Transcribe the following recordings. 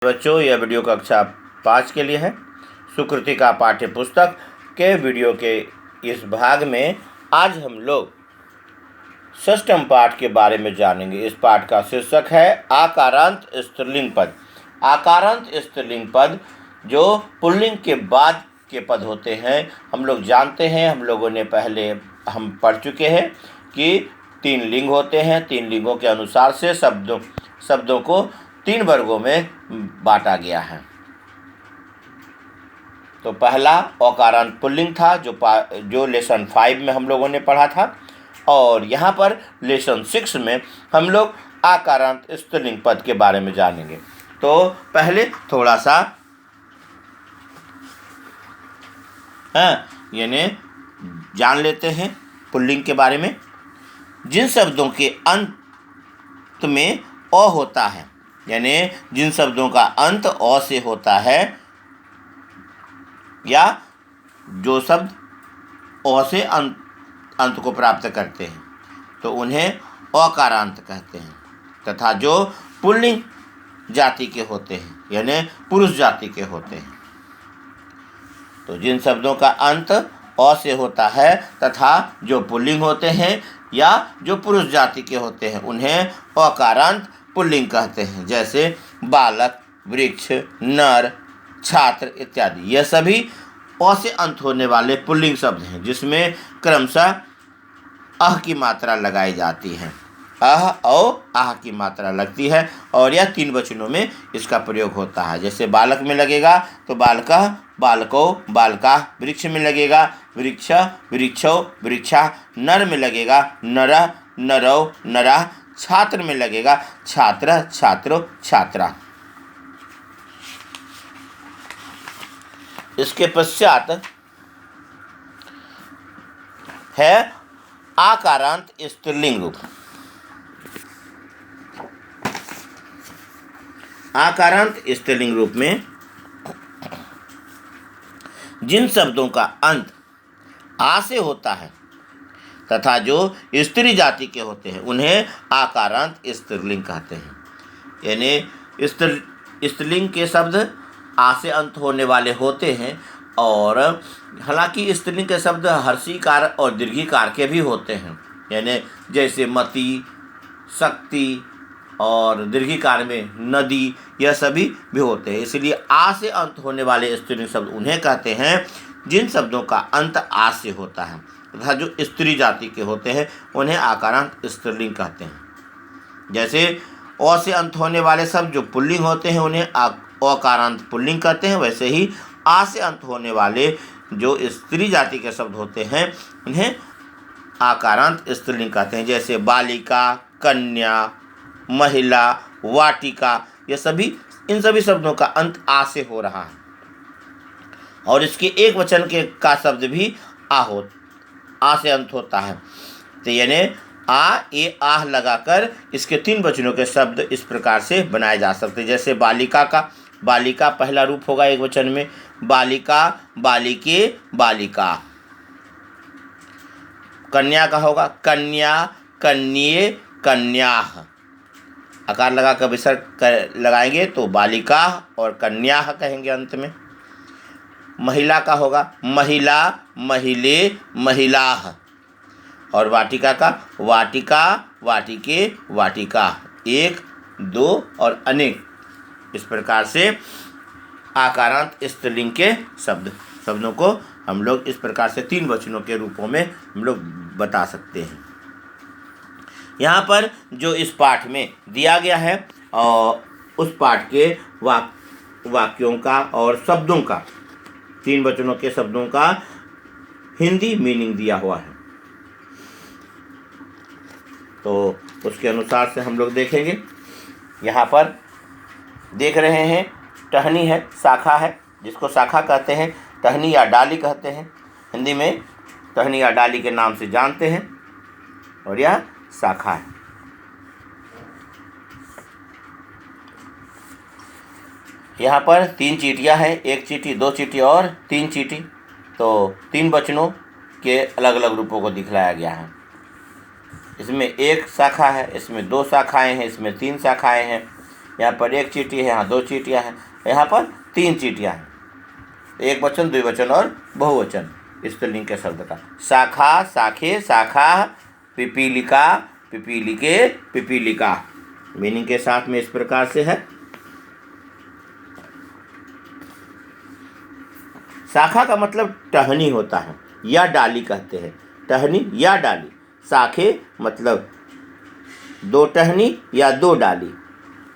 बच्चों, यह वीडियो कक्षा 5 के लिए है। सुकृति का पाठ्य पुस्तक के वीडियो के इस भाग में आज हम लोग षष्ठम पाठ के बारे में जानेंगे। इस पाठ का शीर्षक है आकारांत स्त्रीलिंग पद। आकारांत स्त्रीलिंग पद जो पुल्लिंग के बाद के पद होते हैं, हम लोग जानते हैं, हम लोगों ने पहले हम पढ़ चुके हैं कि 3 लिंग होते हैं। 3 लिंगों के अनुसार से शब्दों को 3 वर्गों में बांटा गया है। तो पहला अकारांत पुल्लिंग था जो लेसन 5 में हम लोगों ने पढ़ा था, और यहाँ पर लेसन 6 में हम लोग आकारांत स्त्रीलिंग पद के बारे में जानेंगे। तो पहले थोड़ा सा यानी जान लेते हैं पुल्लिंग के बारे में। जिन शब्दों के अंत में अ होता है, यानी जिन शब्दों का अंत अ से होता है, या जो शब्द अ से अंत को प्राप्त करते हैं, तो उन्हें अकारांत कहते हैं। तथा जो पुल्लिंग जाति के होते हैं, यानी पुरुष जाति के होते हैं, तो जिन शब्दों का अंत अ से होता है तथा जो पुल्लिंग होते हैं या जो पुरुष जाति के होते हैं, उन्हें अकारांत पुल्लिंग कहते हैं। जैसे बालक, वृक्ष, नर, छात्र इत्यादि। यह सभी अ से अंत होने वाले पुल्लिंग शब्द हैं, जिसमें क्रमशः अह की मात्रा लगाई जाती है। अह और आह की मात्रा लगती है, और यह 3 वचनों में इसका प्रयोग होता है। जैसे बालक में लगेगा तो बालकः, बालको, बालका। वृक्ष में लगेगा वृक्ष, वृक्षो, वृक्षा। नर में लगेगा नरः, नरौ, नरा। छात्र में लगेगा छात्र, छात्रो, छात्रा। इसके पश्चात है आकारांत स्त्रीलिंग रूप। आकारांत स्त्रीलिंग रूप में जिन शब्दों का अंत आ से होता है तथा जो स्त्री जाति के होते हैं, उन्हें आकारांत स्त्रीलिंग कहते हैं। यानी स्त्रीलिंग के शब्द आ से अंत होने वाले होते हैं, और हालांकि स्त्रीलिंग के शब्द हर्षीकार और दीर्घीकार के भी होते हैं। यानी जैसे मति, शक्ति, और दीर्घीकार में नदी, यह सभी भी होते हैं। इसलिए आ से अंत होने वाले स्त्रीलिंग शब्द उन्हें कहते हैं जिन शब्दों का अंत आ से होता है तथा जो स्त्री जाति के होते हैं, उन्हें आकारांत स्त्रीलिंग कहते हैं। जैसे अ से अंत होने वाले शब्द जो पुल्लिंग होते हैं, उन्हें अकारांत पुल्लिंग कहते हैं। वैसे ही आ से अंत होने वाले जो स्त्री जाति के शब्द होते हैं, उन्हें आकारांत स्त्रीलिंग कहते हैं। जैसे बालिका, कन्या, महिला, वाटिका। इन सभी शब्दों का अंत आ से हो रहा है, और इसके एक वचन का शब्द भी आ से अंत होता है। तो यानी आ, ए, आह लगाकर इसके 3 वचनों के शब्द इस प्रकार से बनाए जा सकते हैं। जैसे बालिका पहला रूप होगा एक वचन में, बालिका, बालिके, बालिका। कन्या का होगा कन्या, कन्ये, कन्याः। आकार लगा कर विसर्ग लगाएंगे तो बालिका और कन्या कहेंगे अंत में। महिला का होगा महिला, महिले, महिलाः। और वाटिका का वाटिका, वाटिके, वाटिका। 1, 2 और अनेक। इस प्रकार से आकारांत स्त्रीलिंग के शब्दों को हम लोग इस प्रकार से 3 वचनों के रूपों में हम लोग बता सकते हैं। यहाँ पर जो इस पाठ में दिया गया है, और उस पाठ के वाक्यों का और शब्दों का, 3 वचनों के शब्दों का हिंदी मीनिंग दिया हुआ है। तो उसके अनुसार से हम लोग देखेंगे। यहाँ पर देख रहे हैं, टहनी है, शाखा है, जिसको शाखा कहते हैं, टहनी या डाली कहते हैं। हिंदी में टहनी या डाली के नाम से जानते हैं, और यह शाखा है। यहाँ पर 3 चीटियाँ हैं, 1 चीटी, 2 चीटी और 3 चीटी। तो 3 वचनों के अलग अलग रूपों को दिखलाया गया है। इसमें 1 शाखा है, इसमें 2 शाखाएं हैं, इसमें 3 शाखाएं हैं। यहाँ पर एक चींटी है, यहाँ दो चींटियाँ हैं, यहाँ पर तीन चींटियाँ हैं। एक वचन, द्विवचन और बहुवचन स्त्रीलिंग के शब्द का। शाखा, शाखे, शाखा, पिपीलिका, पिपीलिके, पिपीलिका। मीनिंग के साथ में इस प्रकार से है। शाखा का मतलब टहनी होता है या डाली कहते हैं, टहनी या डाली। शाखे मतलब दो टहनी या दो डाली,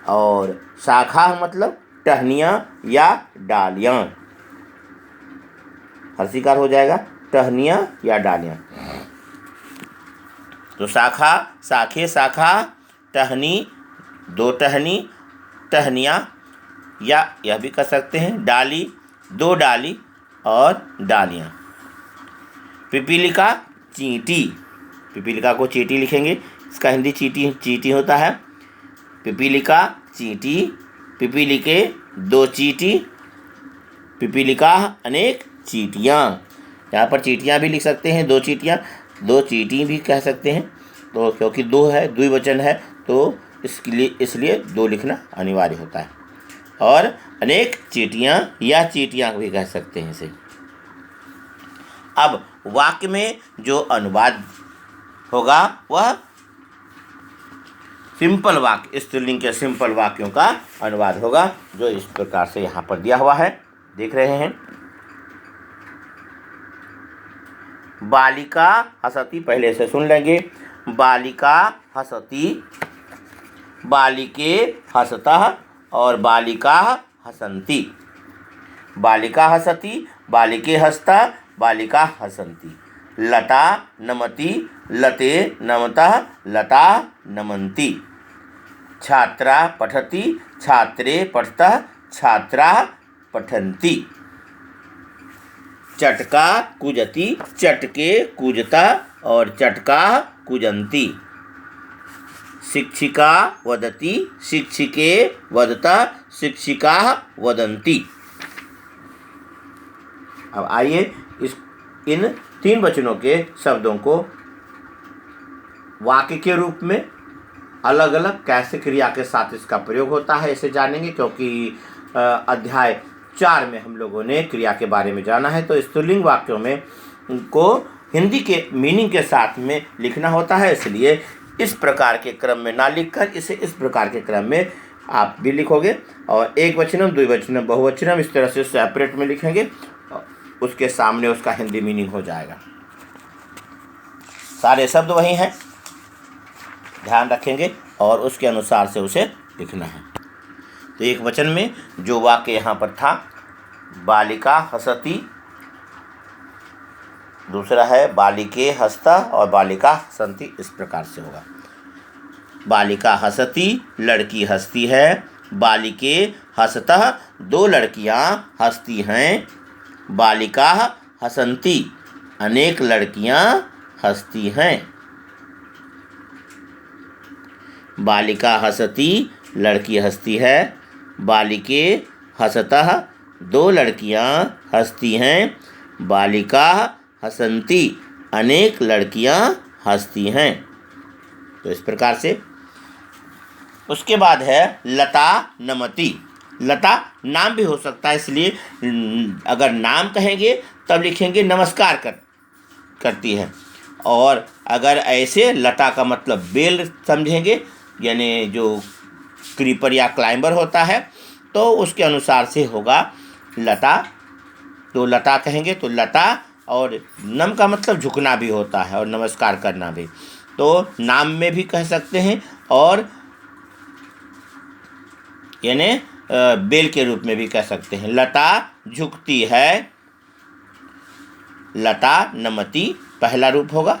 और शाखा मतलब टहनियाँ या डालियाँ। हर्षिकार हो जाएगा, टहनियाँ या डालियाँ। तो शाखा, शाखे, शाखा, टहनी, दो टहनी, टहनियाँ, या यह भी कह सकते हैं डाली, दो डाली और डालियाँ। पिपीलिका, चींटी। पिपीलिका को चींटी लिखेंगे, इसका हिंदी चींटी चींटी होता है। पिपीलिका, चींटी, पिपीलिके, दो चींटी, पिपीलिका, अनेक चींटियाँ। यहाँ पर चींटियाँ भी लिख सकते हैं, दो चींटियाँ, दो चींटी भी कह सकते हैं। तो क्योंकि दो है, द्विवचन है, तो इसलिए दो लिखना अनिवार्य होता है। और अनेक चींटियाँ या चींटियाँ भी कह सकते हैं इसे। अब वाक्य में जो अनुवाद होगा वह सिंपल वाक्य, स्त्रीलिंग के सिंपल वाक्यों का अनुवाद होगा, जो इस प्रकार से यहाँ पर दिया हुआ है, देख रहे हैं। बालिका हसती, पहले से सुन लेंगे। बालिका हसती, बालिके हसतः और बालिका हसन्ति। बालिका हसति, बालिके हसता, बालिका हसन्ति। लता नमति, लते नमतः, लता नमन्ति। छात्रा पठति, छात्रे पठतः, छात्राः पठन्ति। चटका कूजति, चटके कूजतः और चटकाः कूजन्ति। शिक्षिका वदति, शिक्षिके वदतः, शिक्षिकाः वदन्ति। अब आइए इन तीन वचनों के शब्दों को वाक्य के रूप में अलग अलग कैसे क्रिया के साथ इसका प्रयोग होता है इसे जानेंगे, क्योंकि अध्याय 4 में हम लोगों ने क्रिया के बारे में जाना है। तो स्त्रीलिंग वाक्यों में को हिंदी के मीनिंग के साथ में लिखना होता है, इसलिए इस प्रकार के क्रम में ना लिखकर इसे इस प्रकार के क्रम में आप भी लिखोगे, और एक वचनम, द्विवचनम, बहुवचनम इस तरह से सेपरेट में लिखेंगे, उसके सामने उसका हिंदी मीनिंग हो जाएगा। सारे शब्द वही हैं, ध्यान रखेंगे और उसके अनुसार से उसे लिखना है। तो एक वचन में जो वाक्य यहाँ पर था, बालिका हसती, दूसरा है बालिके हसता और बालिका हसन्ति, इस प्रकार से होगा। बालिका हसती, लड़की हंसती है। बालिके हसतः, दो लड़कियां हंसती हैं। बालिका हसन्ति, अनेक लड़कियां हंसती हैं। बालिका हसती, लड़की हंसती है। बालिके हसतः, दो लड़कियां हंसती हैं। बालिका हसन्ति, अनेक लड़कियां हंसती हैं। तो इस प्रकार से। उसके बाद है लता नमति। लता नाम भी हो सकता है, इसलिए अगर नाम कहेंगे तब लिखेंगे नमस्कार करती है, और अगर ऐसे लता का मतलब बेल समझेंगे, यानी जो क्रीपर या क्लाइंबर होता है, तो उसके अनुसार से होगा लता। तो लता कहेंगे तो लता, और नम का मतलब झुकना भी होता है और नमस्कार करना भी, तो नाम में भी कह सकते हैं, और यानी बेल के रूप में भी कह सकते हैं। लता झुकती है, लता नमति पहला रूप होगा,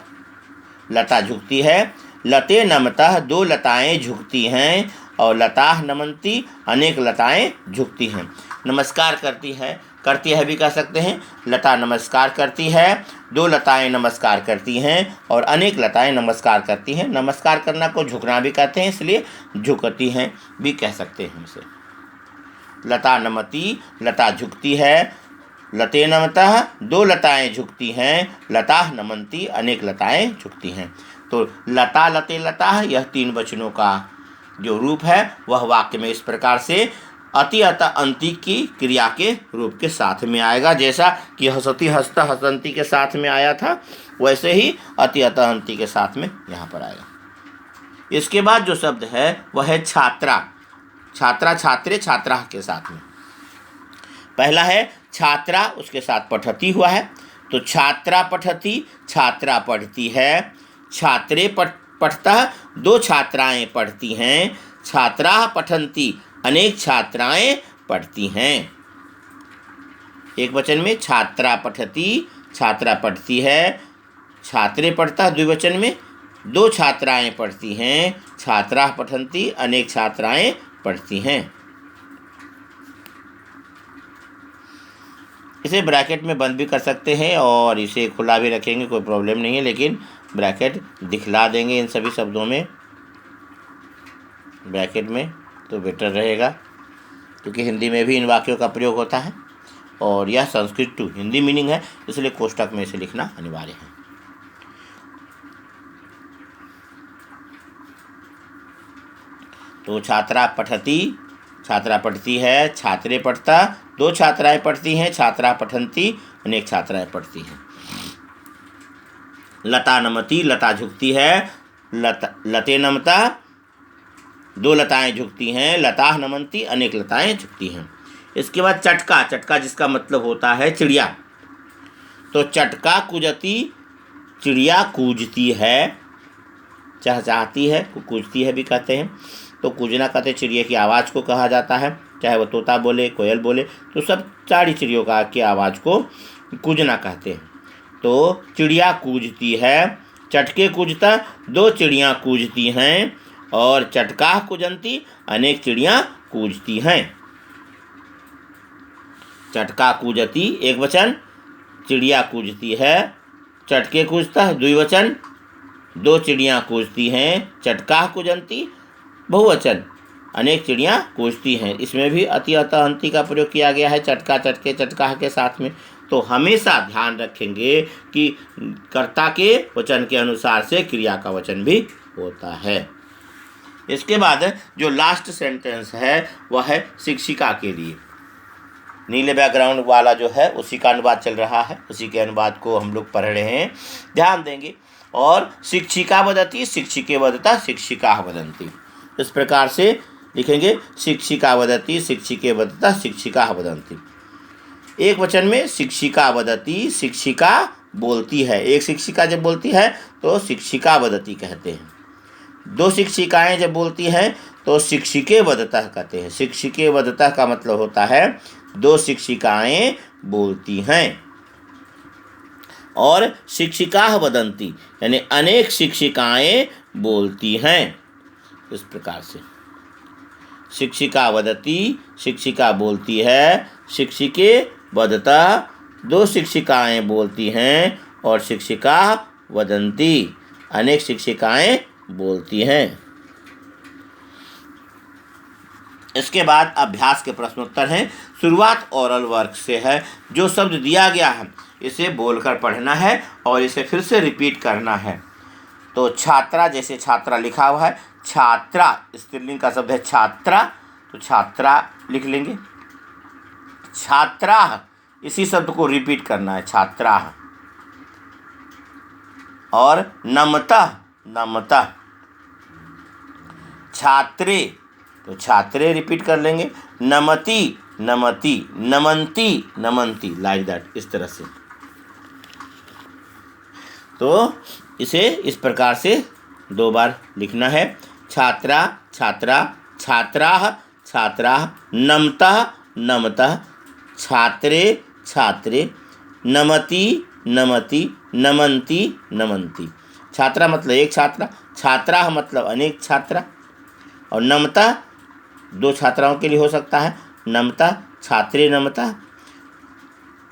लता झुकती है। लते नमतः, दो लताएं झुकती हैं, और लता नमन्ति, अनेक लताएं झुकती हैं। नमस्कार करती है भी कह सकते हैं। लता नमस्कार करती है, दो लताएं नमस्कार करती हैं, और अनेक लताएं नमस्कार करती हैं। नमस्कार करना को झुकना भी कहते हैं, इसलिए झुकती हैं भी कह सकते हैं इसे। लता नमति, लता झुकती है। लते नमतः, दो लताएं झुकती हैं। लता नमन्ति, अनेक लताएं झुकती हैं। तो लता, लते, लता, यह तीन वचनों का जो रूप है वह वाक्य में इस प्रकार से अति अतः अंति की क्रिया के रूप के साथ में आएगा। जैसा कि हसती हसता हसंती के साथ में आया था, वैसे ही अति अतः अंति के साथ में यहाँ पर आएगा। इसके बाद जो शब्द है वह है छात्रा। छात्रा छात्रे छात्रा के साथ में। पहला है छात्रा, उसके साथ पठती हुआ है, तो छात्रा पठती, छात्रा पढ़ती है। छात्रे पठता, दो छात्राएं पढ़ती हैं। छात्रा पठन्ति, अनेक छात्राएं पढ़ती हैं। एक वचन में छात्रा पठती, छात्रा पढ़ती है। छात्रे पढ़ता द्विवचन में, दो छात्राएं पढ़ती हैं। छात्रा पठन्ति, अनेक छात्राएं पढ़ती हैं। इसे ब्रैकेट में बंद भी कर सकते हैं और इसे खुला भी रखेंगे, कोई प्रॉब्लम नहीं है, लेकिन ब्रैकेट दिखला देंगे इन सभी शब्दों में ब्रैकेट में, तो बेटर रहेगा, क्योंकि हिंदी में भी इन वाक्यों का प्रयोग होता है और यह संस्कृत टू हिंदी मीनिंग है, इसलिए कोष्टक में इसे लिखना अनिवार्य है। तो छात्रा पठती, छात्रा पढ़ती है। छात्रे पढ़ता, दो छात्राएं पढ़ती हैं। छात्रा पठन्ति, अनेक छात्राएं पढ़ती हैं। लता नमती, लता झुकती है। लते नमता, दो लताएं झुकती हैं। लता नमन्ति, अनेक लताएं झुकती हैं। इसके बाद चटका, चटका जिसका मतलब होता है चिड़िया, तो चटका कूजती, चिड़िया कूजती है, चहचहाती है, कूजती है भी कहते हैं। तो कूजना कहते हैं चिड़िया की आवाज़ को कहा जाता है, चाहे वह तोता बोले, कोयल बोले, तो सब सारी चिड़ियों का की आवाज़ को कूजना कहते हैं। तो चिड़िया कूजती है। चटके कूजता, दो चिड़ियाँ कूजती हैं। और चटका कूजंती, अनेक चिड़ियाँ कूजती हैं। चटका कूजती एक वचन, चिड़िया कूजती है। चटके कूजता है द्विवचन, दो चिड़ियाँ कूजती हैं। चटका कूजंती बहुवचन, अनेक चिड़ियाँ कूजती हैं। इसमें भी अति अतः अंति का प्रयोग किया गया है चटका चटके चटका के साथ में। तो हमेशा ध्यान रखेंगे कि कर्ता के वचन के अनुसार से क्रिया का वचन भी होता है। इसके बाद जो लास्ट सेंटेंस है वह है शिक्षिका के लिए। नीले बैकग्राउंड वाला जो है उसी का अनुवाद चल रहा है, उसी के अनुवाद को हम लोग पढ़ रहे हैं, ध्यान देंगे। और शिक्षिका वदति, शिक्षिके वदता, शिक्षिका वदन्ति, इस प्रकार से लिखेंगे। शिक्षिका वदति, शिक्षिके वदता, शिक्षिका वदन्ति। एक वचन में शिक्षिका वदति, शिक्षिका बोलती है। एक शिक्षिका जब बोलती है तो शिक्षिका वदति कहते हैं। दो शिक्षिकाएं जब बोलती हैं तो शिक्षिके वदता कहते हैं। शिक्षिके वदता का मतलब होता है दो शिक्षिकाएं बोलती हैं। और शिक्षिका वदन्ति यानी अनेक शिक्षिकाएं बोलती हैं। इस प्रकार से शिक्षिका वदति, शिक्षिका बोलती है। शिक्षिके वदता, दो शिक्षिकाएं बोलती हैं। और शिक्षिका वदन्ति, अनेक शिक्षिकाएं बोलती हैं। इसके बाद अभ्यास के प्रश्नोत्तर हैं। शुरुआत ओरल वर्क से है। जो शब्द दिया गया है इसे बोलकर पढ़ना है और इसे फिर से रिपीट करना है। तो छात्रा, जैसे छात्रा लिखा हुआ है, छात्रा स्त्रीलिंग का शब्द है छात्रा, तो छात्रा लिख लेंगे। छात्रा, इसी शब्द को रिपीट करना है, छात्रा। और नमता, नमता। छात्रे, तो छात्रे रिपीट कर लेंगे। नमति, नमति। नमन्ति, नमन्ति, लाइक दैट, इस तरह से। तो इसे इस प्रकार से दो बार लिखना है। छात्रा, छात्रा, छात्राः, छात्राः। नमतः, नमतः। छात्रे, छात्रे। नमति, नमति। नमन्ति, नमन्ति। छात्रा मतलब एक छात्रा, छात्राः मतलब अनेक छात्रा। और नमता दो छात्राओं के लिए हो सकता है। नमता, छात्रे नमता,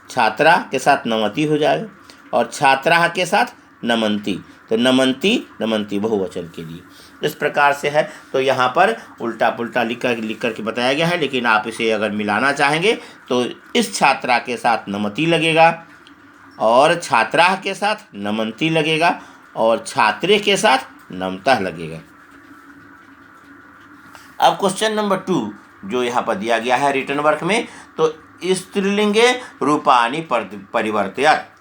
छात्रा के साथ नमति हो जाएगा। और छात्रा के साथ नमन्ति, तो नमन्ति, नमन्ति बहुवचन के लिए। इस प्रकार से है। तो यहाँ पर उल्टा पुल्टा लिख करके बताया गया है, लेकिन आप इसे अगर मिलाना चाहेंगे तो इस छात्रा के साथ नमति लगेगा और छात्रा के साथ नमन्ति लगेगा और छात्रे के साथ नमता लगेगा। अब क्वेश्चन नंबर 2 जो यहाँ पर दिया गया है रिटर्न वर्क में, तो स्त्रीलिंगे रूपाणि परिवर्तयत्।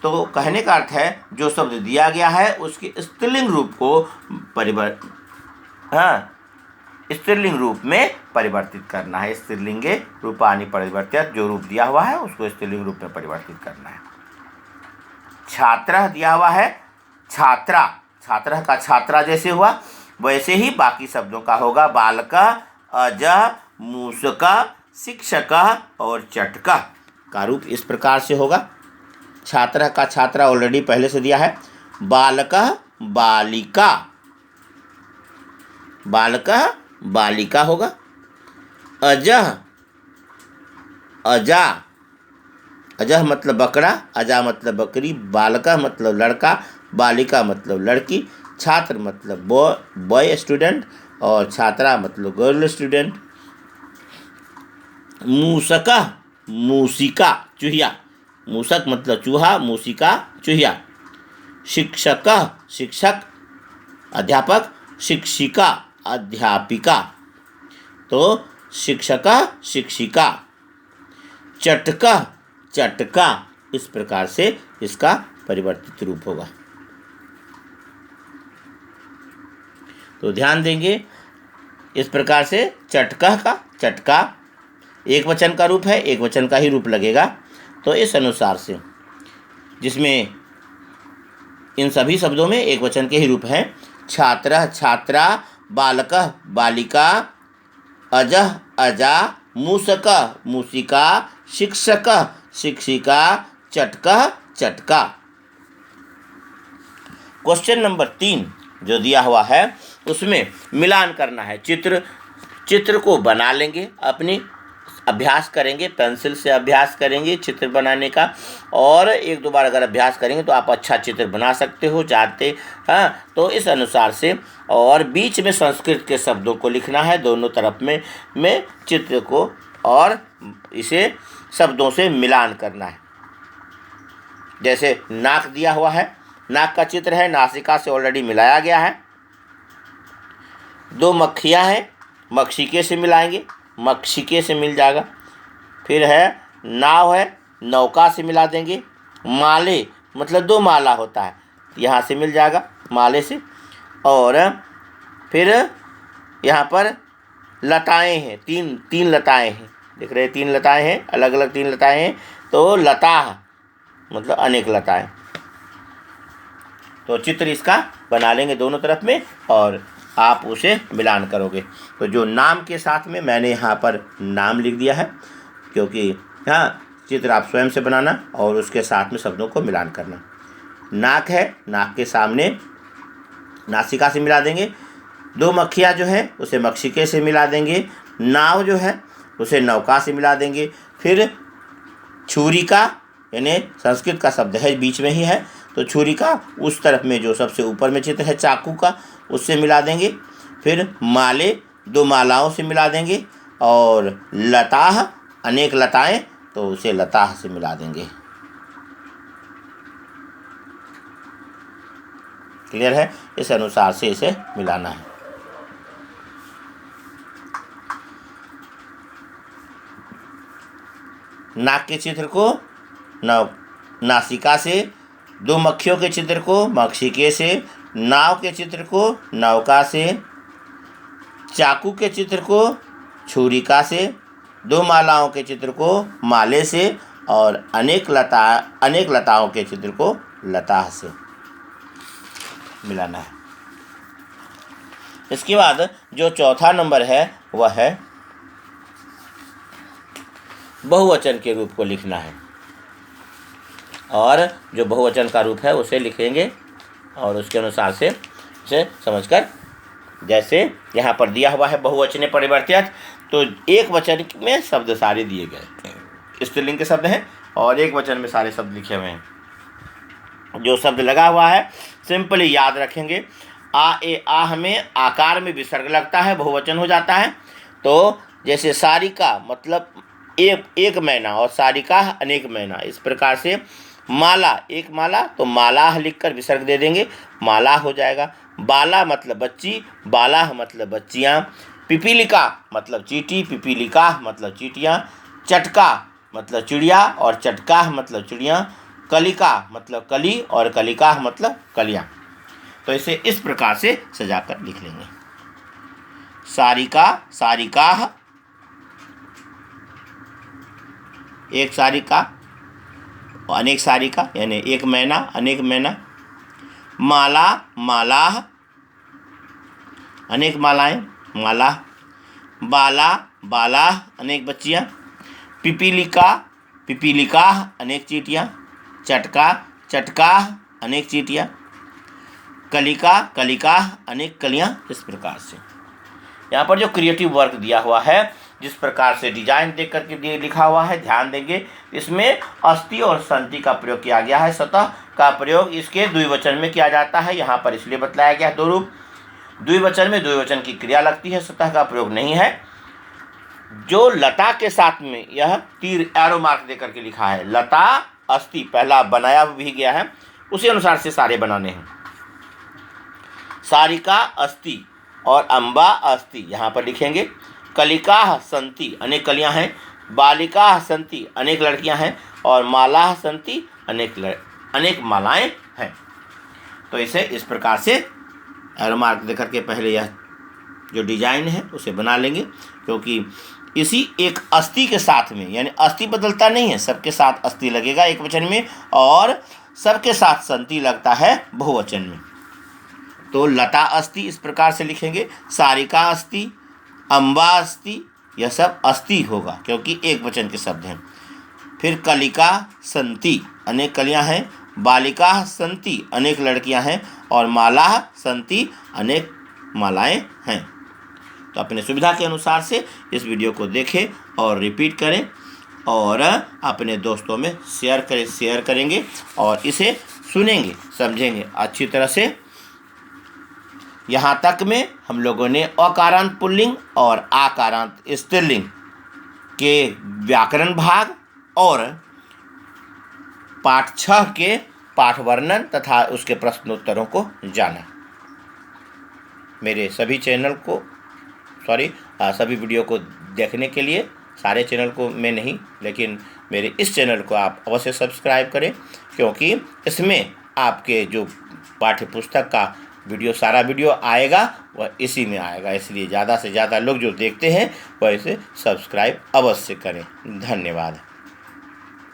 तो कहने का अर्थ है जो शब्द दिया गया है उसके स्त्रीलिंग रूप को स्त्रीलिंग रूप में परिवर्तित करना है। स्त्रीलिंगे रूपाणि परिवर्तयत्, जो रूप दिया हुआ है उसको स्त्रीलिंग रूप में परिवर्तित करना है। छात्रः दिया हुआ है छात्रा, छात्रः का छात्रा जैसे हुआ वैसे ही बाकी शब्दों का होगा। बालकः, अजः, मूषकः, शिक्षकः और चटकः का रूप इस प्रकार से होगा। छात्रः का छात्रा ऑलरेडी पहले से दिया है। बालकः बालिका, बालकः बालिका होगा। अजः अजा, अजह मतलब बकरा, अजा मतलब बकरी। बालका मतलब लड़का, बालिका मतलब लड़की। छात्र मतलब बॉय स्टूडेंट और छात्रा मतलब गर्ल स्टूडेंट। मूषका, मूसिका चूहिया, मूषक मतलब चूहा, मूसिका चूहिया। शिक्षक, शिक्षक अध्यापक, शिक्षिका अध्यापिका। तो शिक्षका शिक्षिका। चटका, चटका इस प्रकार से इसका परिवर्तित रूप होगा। तो ध्यान देंगे इस प्रकार से चटका का चटका एक वचन का रूप है, एक वचन का ही रूप लगेगा। तो इस अनुसार से जिसमें इन सभी शब्दों में एक वचन के ही रूप हैं। छात्रः छात्रा, बालकः बालिका, अजः अजा, मूषकः मूषिका, शिक्षकः शिक्षिका, चटकः चटका। क्वेश्चन नंबर 3 जो दिया हुआ है उसमें मिलान करना है। चित्र को बना लेंगे, अपनी अभ्यास करेंगे, पेंसिल से अभ्यास करेंगे चित्र बनाने का, और एक दो बार अगर अभ्यास करेंगे तो आप अच्छा चित्र बना सकते हो चाहते। तो इस अनुसार से, और बीच में संस्कृत के शब्दों को लिखना है दोनों तरफ में चित्र को, और इसे शब्दों से मिलान करना है। जैसे नाक दिया हुआ है, नाक का चित्र है, नासिका से ऑलरेडी मिलाया गया है। 2 मक्खियाँ हैं, मक्षिके से मिलाएंगे, मक्षिके से मिल जाएगा। फिर है नाव है, नौका से मिला देंगे। माले मतलब 2 माला होता है, यहाँ से मिल जाएगा माले से। और फिर यहाँ पर लताएं हैं, तीन लताएं हैं, देख रहे हैं 3 लताएं हैं, अलग अलग 3 लताएं हैं। तो लता मतलब अनेक लताएं। तो चित्र इसका बना लेंगे दोनों तरफ में और आप उसे मिलान करोगे। तो जो नाम के साथ में मैंने यहाँ पर नाम लिख दिया है, क्योंकि चित्र आप स्वयं से बनाना और उसके साथ में शब्दों को मिलान करना। नाक है, नाक के सामने नासिका से मिला देंगे। 2 मक्खियाँ जो है उसे मक्षिके से मिला देंगे। नाव जो है उसे नौका से मिला देंगे। फिर छुरिका, यानी संस्कृत का शब्द है बीच में ही है, तो छुरिका उस तरफ में जो सबसे ऊपर में चित्र है चाकू का, उससे मिला देंगे। फिर माले 2 मालाओं से मिला देंगे। और लताह अनेक लताएं, तो उसे लताह से मिला देंगे। क्लियर है? इस अनुसार से इसे मिलाना है। नाक के चित्र को नासिका से, 2 मक्खियों के चित्र को मक्षिके से, नाव के चित्र को नौका से, चाकू के चित्र को छुरिका से, 2 मालाओं के चित्र को माले से, और अनेक लताओं के चित्र को लताह से मिलाना है। इसके बाद जो चौथा नंबर है वह है बहुवचन के रूप को लिखना है, और जो बहुवचन का रूप है उसे लिखेंगे और उसके अनुसार से उसे समझकर, जैसे यहाँ पर दिया हुआ है बहुवचने परिवर्तयत्, तो एक वचन में शब्द सारे दिए गए, स्त्रीलिंग के शब्द हैं और एक वचन में सारे शब्द लिखे हुए हैं। जो शब्द लगा हुआ है सिंपली याद रखेंगे। आ ए आह में आकार में विसर्ग लगता है, बहुवचन हो जाता है। तो जैसे सारिका मतलब एक मैना और सारिका अनेक मैना, इस प्रकार से माला एक माला, तो मालाह लिखकर विसर्ग दे देंगे, माला हो जाएगा। बाला मतलब बच्ची, बालाह मतलब बच्चियाँ। पिपीलिका मतलब चींटी, पिपीलिका मतलब चींटियाँ, चटका मतलब चिड़िया और चटका मतलब चिड़िया, कलिका मतलब कली और कलिका मतलब कलियाँ। तो इसे इस प्रकार से सजाकर लिख लेंगे। सारिका, सारिकाः, एक सारिका, अनेक सारिका यानी एक मैना, अनेक मैना। माला, मालाः, अनेक मालाएं, माला। बाला, बालाः, अनेक बच्चियां। पिपीलिका, पिपीलिकाः, अनेक चींटियां। चटका, चटकाः, अनेक चींटियां। कलिका, कलिकाः, अनेक कलियां। इस प्रकार से यहाँ पर जो क्रिएटिव वर्क दिया हुआ है, जिस प्रकार से डिजाइन देख करके लिखा हुआ है, ध्यान देंगे इसमें अस्ति और संति का प्रयोग किया गया है। सतह का प्रयोग इसके द्विवचन में किया जाता है, यहाँ पर इसलिए बतलाया गया है दो रूप। द्विवचन में द्विवचन की क्रिया लगती है, सतह का प्रयोग नहीं है। जो लता के साथ में यह तीर एरो मार्क देकर के लिखा है, लता अस्ति पहला बनाया भी गया है, उसी अनुसार से सारे बनाने हैं। सारिका अस्ति और अम्बा अस्ति यहाँ पर लिखेंगे। कलिकाः सन्ति, अनेक कलियाँ हैं। बालिकाः सन्ति, अनेक लड़कियाँ हैं। और मालाः सन्ति, अनेक मालाएं हैं। तो इसे इस प्रकार से एरो मार्क देकर के पहले यह जो डिजाइन है उसे बना लेंगे, क्योंकि इसी एक अस्ति के साथ में, यानी अस्ति बदलता नहीं है, सबके साथ अस्ति लगेगा एक वचन में और सबके साथ संति लगता है बहुवचन में। तो लता अस्ति इस प्रकार से लिखेंगे। सारिका अस्ति, अम्बा अस्ति, यह सब अस्ति होगा क्योंकि एक वचन के शब्द हैं। फिर कलिका संति, अनेक कलियां हैं। बालिका संति, अनेक लड़कियां हैं। और माला संति, अनेक मालाएं हैं। तो अपने सुविधा के अनुसार से इस वीडियो को देखें और रिपीट करें और अपने दोस्तों में शेयर करेंगे और इसे सुनेंगे, समझेंगे अच्छी तरह से। यहाँ तक में हम लोगों ने अकारांत पुल्लिंग और आकारांत स्त्रीलिंग के व्याकरण भाग और पाठ 6 के पाठ वर्णन तथा उसके प्रश्नोत्तरों को जाना। मेरे सभी सभी वीडियो को देखने के लिए, सारे चैनल को मैं नहीं, लेकिन मेरे इस चैनल को आप अवश्य सब्सक्राइब करें, क्योंकि इसमें आपके जो पाठ्य पुस्तक का सारा वीडियो आएगा वह इसी में आएगा। इसलिए ज़्यादा से ज़्यादा लोग जो देखते हैं वह इसे सब्सक्राइब अवश्य करें। धन्यवाद।